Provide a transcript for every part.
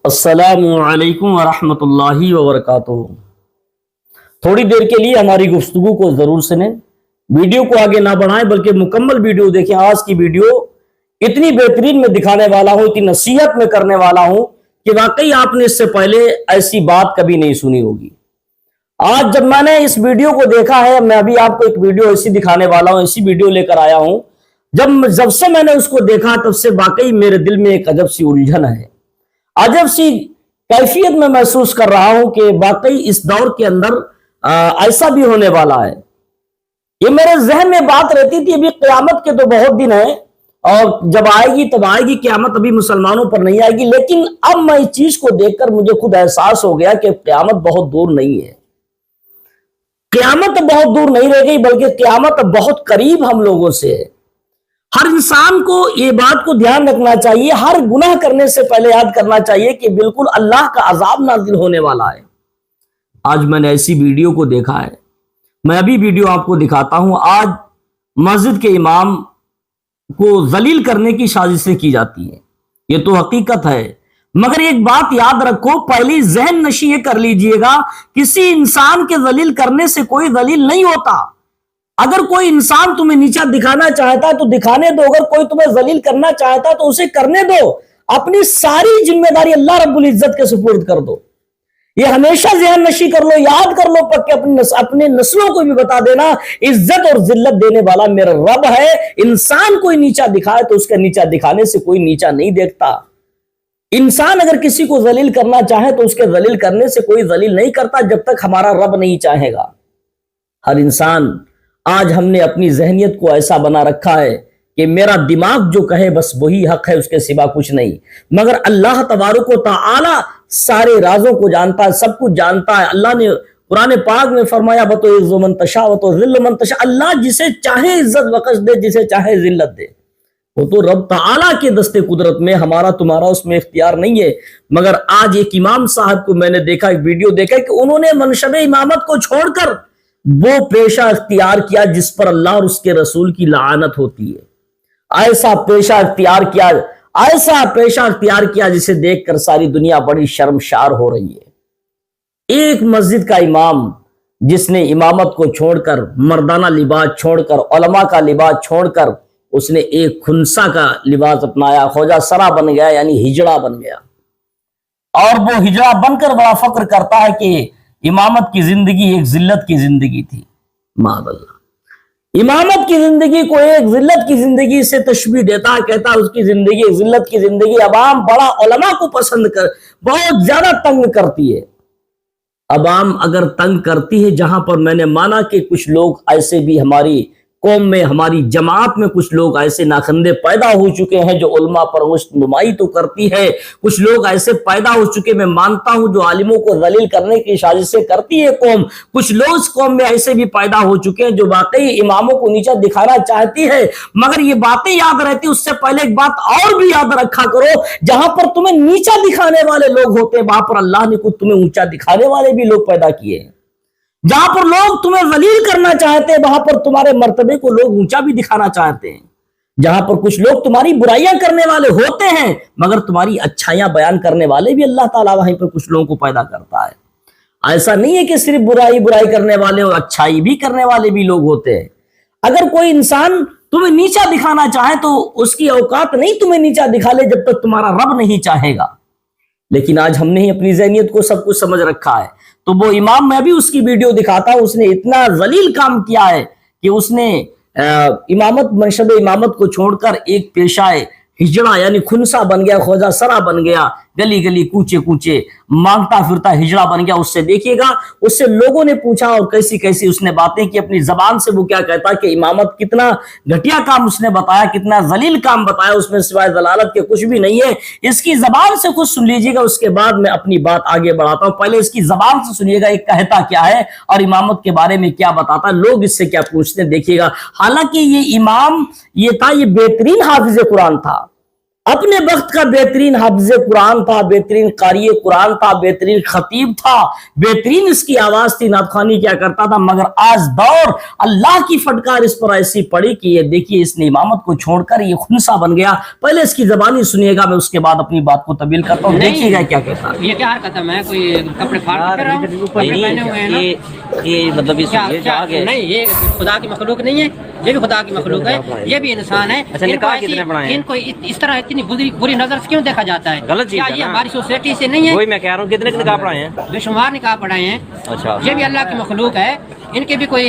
السلام علیکم ورحمۃ اللہ وبرکاتہ۔ تھوڑی دیر کے لیے ہماری گفتگو کو ضرور سنیں، ویڈیو کو آگے نہ بڑھائیں بلکہ مکمل ویڈیو دیکھیں۔ آج کی ویڈیو اتنی بہترین میں دکھانے والا ہوں، اتنی نصیحت میں کرنے والا ہوں کہ واقعی آپ نے اس سے پہلے ایسی بات کبھی نہیں سنی ہوگی۔ آج جب میں نے اس ویڈیو کو دیکھا ہے، میں ابھی آپ کو ایک ویڈیو ایسی دکھانے والا ہوں، ایسی ویڈیو لے کر آیا ہوں۔ جب سے میں نے اس کو دیکھا تب سے واقعی میرے دل میں ایک عجب سی الجھن ہے، عجب سی کیفیت میں محسوس کر رہا ہوں کہ واقعی اس دور کے اندر ایسا بھی ہونے والا ہے۔ یہ میرے ذہن میں بات رہتی تھی ابھی قیامت کے تو بہت دن ہیں اور جب آئے گی تب آئے گی قیامت، ابھی مسلمانوں پر نہیں آئے گی، لیکن اب میں اس چیز کو دیکھ کر مجھے خود احساس ہو گیا کہ قیامت بہت دور نہیں ہے۔ قیامت بہت دور نہیں رہ گئی بلکہ قیامت بہت قریب ہم لوگوں سے ہے۔ ہر انسان کو یہ بات کو دھیان رکھنا چاہیے، ہر گناہ کرنے سے پہلے یاد کرنا چاہیے کہ بالکل اللہ کا عذاب نازل ہونے والا ہے۔ آج میں نے ایسی ویڈیو کو دیکھا ہے، میں ابھی ویڈیو آپ کو دکھاتا ہوں۔ آج مسجد کے امام کو ذلیل کرنے کی سازشیں کی جاتی ہیں، یہ تو حقیقت ہے، مگر ایک بات یاد رکھو، پہلی ذہن نشی یہ کر لیجئے گا، کسی انسان کے ذلیل کرنے سے کوئی ذلیل نہیں ہوتا۔ اگر کوئی انسان تمہیں نیچا دکھانا چاہتا ہے تو دکھانے دو، اگر کوئی تمہیں ذلیل کرنا چاہتا ہے تو اسے کرنے دو، اپنی ساری ذمہ داری اللہ رب العزت کے سپرد کر دو۔ یہ ہمیشہ ذہن نشی کر لو، یاد کر لو، پکے اپنے نسلوں کو بھی بتا دینا، عزت اور ذلت دینے والا میرا رب ہے۔ انسان کوئی نیچا دکھائے تو اس کے نیچا دکھانے سے کوئی نیچا نہیں دیکھتا۔ انسان اگر کسی کو ذلیل کرنا چاہے تو اس کے ذلیل کرنے سے کوئی ذلیل نہیں کرتا جب تک ہمارا رب نہیں چاہے گا۔ ہر انسان، آج ہم نے اپنی ذہنیت کو ایسا بنا رکھا ہے کہ میرا دماغ جو کہے بس وہی حق ہے، اس کے سوا کچھ نہیں، مگر اللہ تبارک و تعالی سارے رازوں کو جانتا ہے، سب کچھ جانتا ہے۔ اللہ نے قرآن پاک میں فرمایا بَتُعِزُّ مَن تَشَاءُ وَتُذِلُّ مَن تَشَاءُ، اللہ جسے چاہے عزت بخش دے، جسے چاہے ذلت دے، وہ تو رب تعالیٰ کے دست قدرت میں، ہمارا تمہارا اس میں اختیار نہیں ہے۔ مگر آج ایک امام صاحب کو میں نے دیکھا، ایک ویڈیو دیکھا کہ انہوں نے منصب امامت کو چھوڑ کر وہ پیشہ اختیار کیا جس پر اللہ اور اس کے رسول کی لعنت ہوتی ہے۔ ایسا پیشہ اختیار کیا جسے دیکھ کر ساری دنیا بڑی شرمشار ہو رہی ہے۔ ایک مسجد کا امام جس نے امامت کو چھوڑ کر، مردانہ لباس چھوڑ کر، علماء کا لباس چھوڑ کر، اس نے ایک خنسا کا لباس اپنایا، خواجہ سرا بن گیا، یعنی ہجڑا بن گیا، اور وہ ہجڑا بن کر بڑا فخر کرتا ہے کہ امامت کی زندگی ایک ذلت کی زندگی تھی۔ معاذ اللہ، امامت کی زندگی کو ایک ذلت کی زندگی سے تشبیہ دیتا ہے، کہتا ہے اس کی زندگی ایک ذلت کی زندگی۔ عوام بڑا علماء کو پسند کر، بہت زیادہ تنگ کرتی ہے۔ عوام اگر تنگ کرتی ہے، جہاں پر میں نے مانا کہ کچھ لوگ ایسے بھی ہماری قوم میں، ہماری جماعت میں کچھ لوگ ایسے ناخندے پیدا ہو چکے ہیں جو علماء پر غشت نمائی تو کرتی ہے، کچھ لوگ ایسے پیدا ہو چکے، میں مانتا ہوں، جو عالموں کو ذلیل کرنے کی سازشیں کرتی ہے قوم، کچھ لوگ اس قوم میں ایسے بھی پیدا ہو چکے ہیں جو واقعی اماموں کو نیچا دکھانا چاہتی ہے۔ مگر یہ باتیں یاد رہتی، اس سے پہلے ایک بات اور بھی یاد رکھا کرو، جہاں پر تمہیں نیچا دکھانے والے لوگ ہوتے ہیں وہاں پر اللہ نے خود تمہیں اونچا دکھانے والے بھی لوگ پیدا کیے ہیں۔ جہاں پر لوگ تمہیں ذلیل کرنا چاہتے ہیں وہاں پر تمہارے مرتبے کو لوگ اونچا بھی دکھانا چاہتے ہیں۔ جہاں پر کچھ لوگ تمہاری برائیاں کرنے والے ہوتے ہیں مگر تمہاری اچھائیاں بیان کرنے والے بھی اللہ تعالیٰ وہیں پر کچھ لوگوں کو پیدا کرتا ہے۔ ایسا نہیں ہے کہ صرف برائی کرنے والے اور اچھائی بھی کرنے والے بھی لوگ ہوتے ہیں۔ اگر کوئی انسان تمہیں نیچا دکھانا چاہے تو اس کی اوقات نہیں تمہیں نیچا دکھا لے جب تک تمہارا رب نہیں چاہے گا۔ لیکن آج ہم نے ہی اپنی ذہنیت کو سب کچھ سمجھ رکھا ہے۔ تو وہ امام، میں بھی اس کی ویڈیو دکھاتا ہوں، اس نے اتنا ذلیل کام کیا ہے کہ اس نے منصب امامت کو چھوڑ کر ایک پیشہ ہجڑا یعنی خنسا بن گیا، خواجہ سرا بن گیا، گلی گلی کوچے کوچے مانگتا پھرتا ہجڑا بن گیا۔ اس سے دیکھیے گا، اس سے لوگوں نے پوچھا اور کیسی کیسی اس نے باتیں کی، اپنی زبان سے وہ کیا کہتا کہ امامت کتنا گھٹیا کام اس نے بتایا، کتنا ذلیل کام بتایا، اس میں سوائے ضلالت کے کچھ بھی نہیں ہے۔ اس کی زبان سے کچھ سن لیجیے گا، اس کے بعد میں اپنی بات آگے بڑھاتا ہوں۔ پہلے اس کی زبان سے سنیے گا ایک کہتا کیا ہے اور امامت کے بارے میں کیا بتاتا ہے، لوگ اس سے کیا پوچھتے ہیں، دیکھیے گا۔ حالانکہ یہ امام یہ تھا، یہ بہترین حافظ قرآن تھا، अपने वक्त का बेहतरीन हाफिज कुरान था, बेहतरीन कारी कुरान था, बेहतरीन खतीब था, बेहतरीन इसकी आवाज थी, नातखानी क्या करता था। मगर आज दौर अल्लाह की फटकार इस पर ऐसी पड़ी कि ये देखिए इसने इमामत को छोड़कर ये खुनसा बन गया। पहले इसकी जबानी सुनिएगा, मैं उसके बाद अपनी बात को तब्दील करता हूँ। देखिएगा क्या कहता है। ये क्या हरकत है? मैं कोई कपड़े फाड़ कर रहा हूँ? पहने हुए हैं ना? ये मतलब नहीं, ये खुदा की मखलूक नहीं है, ये भी खुदा की मखलूक है, ये भी इंसान है। अच्छा, इनको इस तरह इतनी बुरी नजर से क्यों देखा जाता है? गलत चीज क्या है ये ना? हमारी सोसाइटी से नहीं है? वही मैं कह रहा हूँ, कितने निकाह पढ़ाए हैं? बेशुमार निकाह पढ़ाए हैं। अच्छा, ये भी अल्लाह की मखलूक है, इनकी भी कोई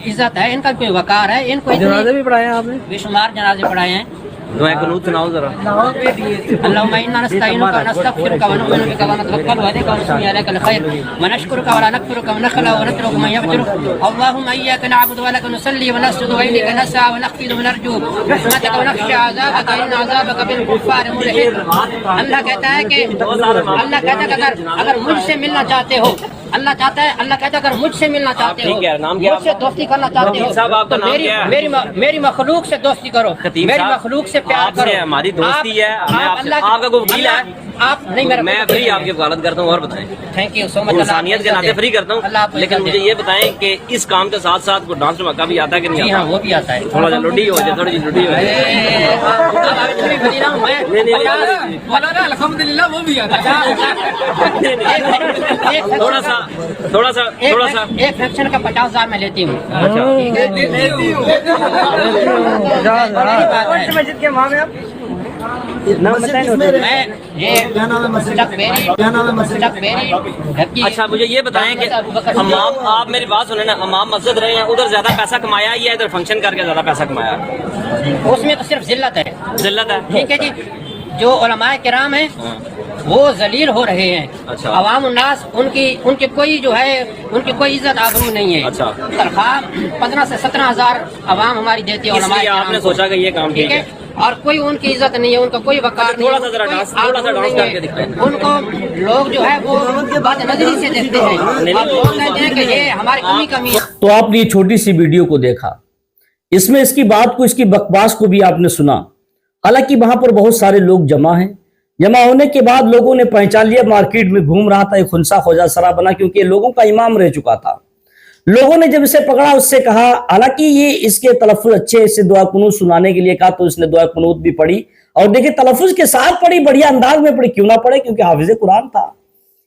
इज्जत है, इनका भी कोई वकार है। इनको जनाजे भी पढ़ाए हैं आपने? बेशुमार जनाजे पढ़ाए हैं। दुआ कुनूत सुनाओ जरा। अल्लाहुम्मा इन्ना नस्तईनुका व नस्तगफिरुका व नु'मिनु बिका व नतवक्कलु अलैका व नusni अलैका अलखैर व नशकुरुका व ला नकफुरुका व नखला व नतरुकु मा यबजुरु अल्लाहुम्मा इय्याका नअबुदु व लका नुसल्ली व नस्जुदु व इलैका नसआ व नखफिदु व नरजू रहमतका व नख्शा अज़ाबका इन्न अज़ाबका बिल कुफ्फार मुलहिक। अल्लाह कहता है कि अगर मुझसे मिलना चाहते हो, अल्लाह कहता है अगर मुझसे मिलना चाहते हो, मुझसे दोस्ती करना चाहते हो, तो मेरी मखलूक से दोस्ती करो, मेरी मखलूक से प्यार करो। हमारी दोस्ती है, आपका कोई वकील है? आप नहीं, मैं फ्री आपकी वकालत करता हूँ। और बताएं। Thank you so much. इंसानियत के नाते फ्री करता हूँ, लेकिन मुझे ये बताएं कि इस काम के साथ साथ कोई डांस धमाका भी आता है कि नहीं आता? हाँ, वो भी आता है। थोड़ा सा लुडी हो जाए, थोड़ी सी लुडी हो जाए। अल्हम्दुलिल्लाह, वो भी आता है। थोड़ा सा एक फ्रैक्शन का 50,000 मैं लेती हूँ। अच्छा, मुझे ये बताएं कि हमाम, आप मेरी बात सुने ना, हमाम मस्जिद रहे हैं, उधर ज्यादा पैसा कमाया या इधर फंक्शन करके ज्यादा पैसा कमाया? उसमें तो सिर्फ जिल्लत है। जिल्लत है, ठीक है जी। जो उलमाए किराम हैं वो जलील हो रहे हैं। अच्छा। अवाम उन्नास उनकी कोई जो है उनकी कोई इज्जत आबरू नहीं है। अच्छा। तनख्वाह 15 से 17,000 अवाम हमारी देती है उलमाए किराम आपने को। सोचा कि ये काम ठीक है, और कोई उनकी इज्जत नहीं है, उनका कोई वकार नहीं है। थोड़ा सा डांस करके दिखाएं। उनको लोग जो है वो बदनजरी से देखते हैं और लोग कहते हैं कि ये हमारी कमी कमी है। तो आपने ये छोटी सी वीडियो को देखा, इसमें इसकी बात को, इसकी बकवास को भी आपने सुना। हालांकि वहां पर बहुत सारे लोग जमा हैं। जमा होने के बाद लोगों ने पहचान लिया, मार्केट में घूम रहा था, एक खुनसा खोजा सरा बना, क्योंकि लोगों का इमाम रह चुका था। लोगों ने जब इसे पकड़ा, उससे कहा, हालांकि ये इसके तलफ़ुज़ अच्छे, इसे दुआ कुनूत सुनाने के लिए कहा, तो इसने दुआ कुनूत भी पढ़ी। और देखिए तलफ़ुज़ के साथ पढ़ी, बढ़िया अंदाज में पढ़ी। क्यों ना पढ़े? क्योंकि हाफिज़ कुरान था,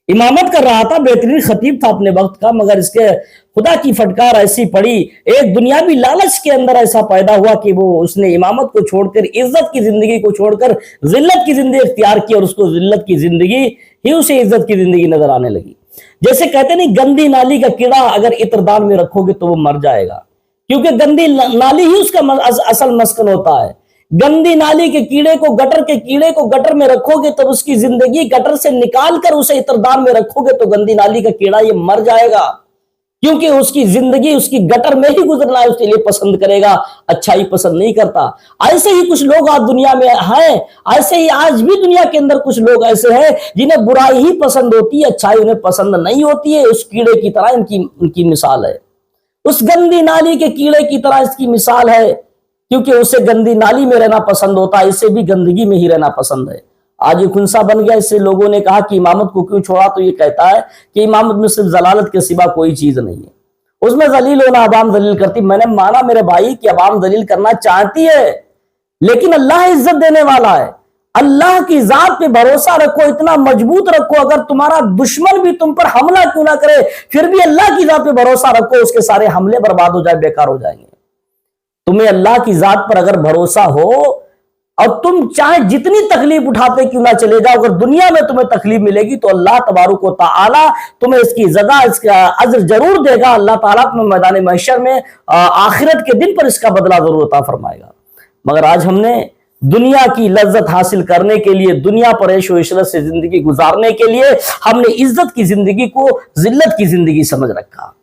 इमामत कर रहा था, बेहतरीन खतीब था अपने वक्त का। मगर इसके खुदा की फटकार ऐसी पड़ी, एक दुनियावी लालच के अंदर ऐसा पैदा हुआ कि वो उसने इमामत को छोड़कर, इज्जत की जिंदगी को छोड़कर जिल्लत की जिंदगी इख्तियार की, और उसको जिल्लत की जिंदगी ही उसे इज्जत की जिंदगी नजर आने लगी। जैसे कहते नहीं, गंदी नाली का कीड़ा अगर इत्रदान में रखोगे तो वो मर जाएगा, क्योंकि गंदी नाली ही उसका असल मस्कन होता है। गंदी नाली के कीड़े को, गटर के कीड़े को गटर में रखोगे तो उसकी जिंदगी, गटर से निकाल कर उसे इत्रदान में रखोगे तो गंदी नाली का कीड़ा ये मर जाएगा, क्योंकि उसकी जिंदगी उसकी गटर में ही गुजरना है, उसके लिए पसंद करेगा, अच्छाई पसंद नहीं करता। ऐसे ही कुछ लोग आज दुनिया में हैं, ऐसे ही आज भी दुनिया के अंदर कुछ लोग ऐसे हैं जिन्हें बुराई ही पसंद होती है, अच्छाई उन्हें पसंद नहीं होती है। उस कीड़े की तरह इनकी मिसाल है, उस गंदी नाली के कीड़े की तरह इसकी मिसाल है, क्योंकि उसे गंदी नाली में रहना पसंद होता है, इसे भी गंदगी में ही रहना पसंद है। आज ये खुनसा बन गया। इससे लोगों ने कहा कि इमामत को क्यों छोड़ा, तो ये कहता है कि इमामत में सिर्फ जलालत के सिवा कोई चीज नहीं है, उसमें जलील होना, अवाम जलील करती। मैंने माना मेरे भाई कि अवाम जलील करना चाहती है, लेकिन अल्लाह इज्जत देने वाला है। अल्लाह की जात पे भरोसा रखो, इतना मजबूत रखो, अगर तुम्हारा दुश्मन भी तुम पर हमला क्यों ना करे, फिर भी अल्लाह की जात पे भरोसा रखो, उसके सारे हमले बर्बाद हो जाए, बेकार हो जाएंगे। तुम्हें अल्लाह की जात पर अगर भरोसा हो, और तुम चाहे जितनी तकलीफ उठाते क्यों ना चले जाओ, अगर दुनिया में तुम्हें तकलीफ मिलेगी तो अल्लाह तबारुक व तआला तुम्हें इसकी जदा, इसका अज्र जरूर देगा। अल्लाह ताला तुम्हें मैदान महशर में आखिरत के दिन पर इसका बदला जरूर अता फरमाएगा। मगर आज हमने दुनिया की लज्जत हासिल करने के लिए, दुनिया पर ऐशो इशरत से जिंदगी गुजारने के लिए, हमने इज्जत की जिंदगी को जिल्लत की जिंदगी समझ रखा,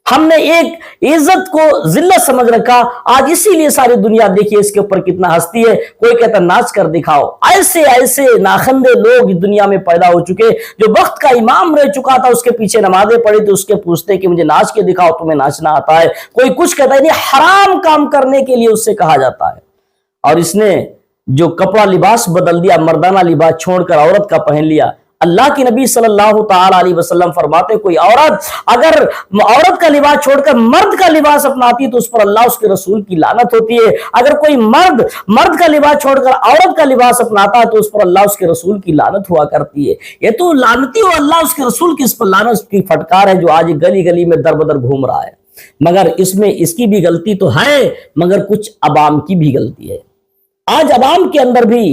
हमने एक इज्जत को जिल्लत समझ रखा। आज इसीलिए सारी दुनिया देखिए इसके ऊपर कितना हंसती है। कोई कहता नाच कर दिखाओ। ऐसे ऐसे नाखंदे लोग दुनिया में पैदा हो चुके, जो वक्त का इमाम रह चुका था, उसके पीछे नमाजें पढ़ी तो उसके पूछते कि मुझे नाच के दिखाओ, तुम्हें नाचना आता है। कोई कुछ कहता है नहीं, हराम काम करने के लिए उससे कहा जाता है। और इसने जो कपड़ा लिबास बदल दिया, मर्दाना लिबास छोड़कर औरत का पहन लिया। अल्लाह के नबी सल्लल्लाहु ताला अलैहि वसल्लम फरमाते कोई औरत अगर औरत का लिबास छोड़कर मर्द का लिबास अपनाती तो उस पर अल्लाह उसके रसूल की लानत होती है। अगर कोई मर्द का लिबास छोड़कर औरत का लिबास अपनाता है तो उस पर अल्लाह उसके रसूल की लानत हुआ करती है। ये तो लानती हो अल्लाह उसके रसूल की इस पर लानत की फटकार है जो आज गली गली में दर बदर घूम रहा है। मगर इसमें इसकी भी गलती तो है, मगर कुछ अवाम की भी गलती है। आज अवाम के अंदर भी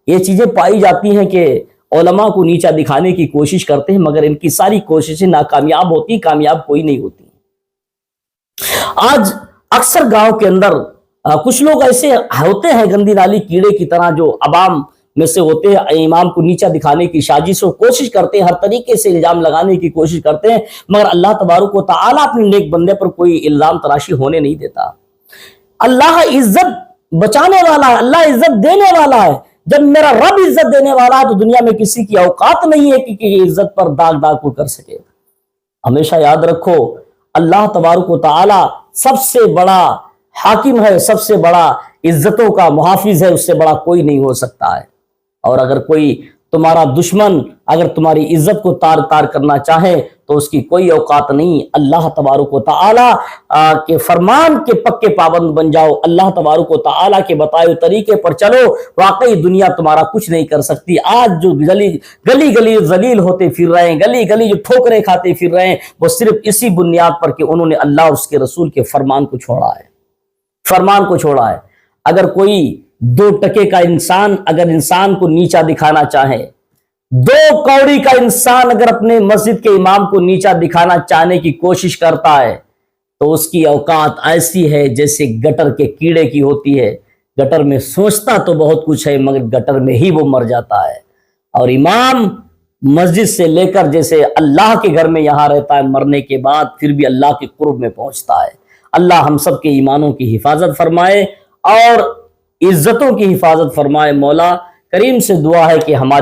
ये चीजें पाई जाती हैं कि उलमा को नीचा दिखाने की कोशिश करते हैं, मगर इनकी सारी कोशिशें नाकामयाब होती, कामयाब कोई नहीं होती। आज अक्सर गांव के अंदर कुछ लोग ऐसे होते हैं गंदी नाली कीड़े की तरह जो अवाम में से होते हैं, इमाम को नीचा दिखाने की साजिश और कोशिश करते हैं, हर तरीके से इल्जाम लगाने की कोशिश करते हैं, मगर अल्लाह तबारक व तआला अपने नेक बंदे पर कोई इल्जाम तराशी होने नहीं देता। अल्लाह इज्जत बचाने वाला है, अल्लाह इज्जत देने वाला है। जब मेरा रब इज्जत देने वाला है तो दुनिया में किसी की औकात नहीं है कि इज्जत पर दाग को कर सके। हमेशा याद रखो अल्लाह तबारक व तआला सबसे बड़ा हाकिम है, सबसे बड़ा इज्जतों का मुहाफिज है, उससे बड़ा कोई नहीं हो सकता है। और अगर कोई तुम्हारा दुश्मन अगर तुम्हारी इज्जत को तार तार करना चाहे तो उसकी कोई औकात नहीं। अल्लाह तबारक व तआला के फरमान के पक्के पाबंद बन जाओ, अल्लाह तबारक व तआला के बताए तरीके पर चलो, वाकई दुनिया तुम्हारा कुछ नहीं कर सकती। आज जो गली गली जलील होते फिर रहे हैं, गली गली जो ठोकरें खाते फिर रहे हैं, वो सिर्फ इसी बुनियाद पर कि उन्होंने अल्लाह उसके रसूल के फरमान को छोड़ा है, फरमान को छोड़ा है। अगर कोई 2 टके का इंसान अगर इंसान को नीचा दिखाना चाहे, 2 कौड़ी का इंसान अगर अपने मस्जिद के इमाम को नीचा दिखाना चाहने की कोशिश करता है तो उसकी औकात ऐसी है जैसे गटर के कीड़े की होती है। गटर में सोचता तो बहुत कुछ है मगर गटर में ही वो मर जाता है। और इमाम मस्जिद से लेकर जैसे अल्लाह के घर में यहां रहता है, मरने के बाद फिर भी अल्लाह के कुर्ब में पहुंचता है। अल्लाह हम सब के ईमानों की हिफाजत फरमाए और इज्जतों की हिफाजत फरमाए। मौला करीम से दुआ है कि हमारे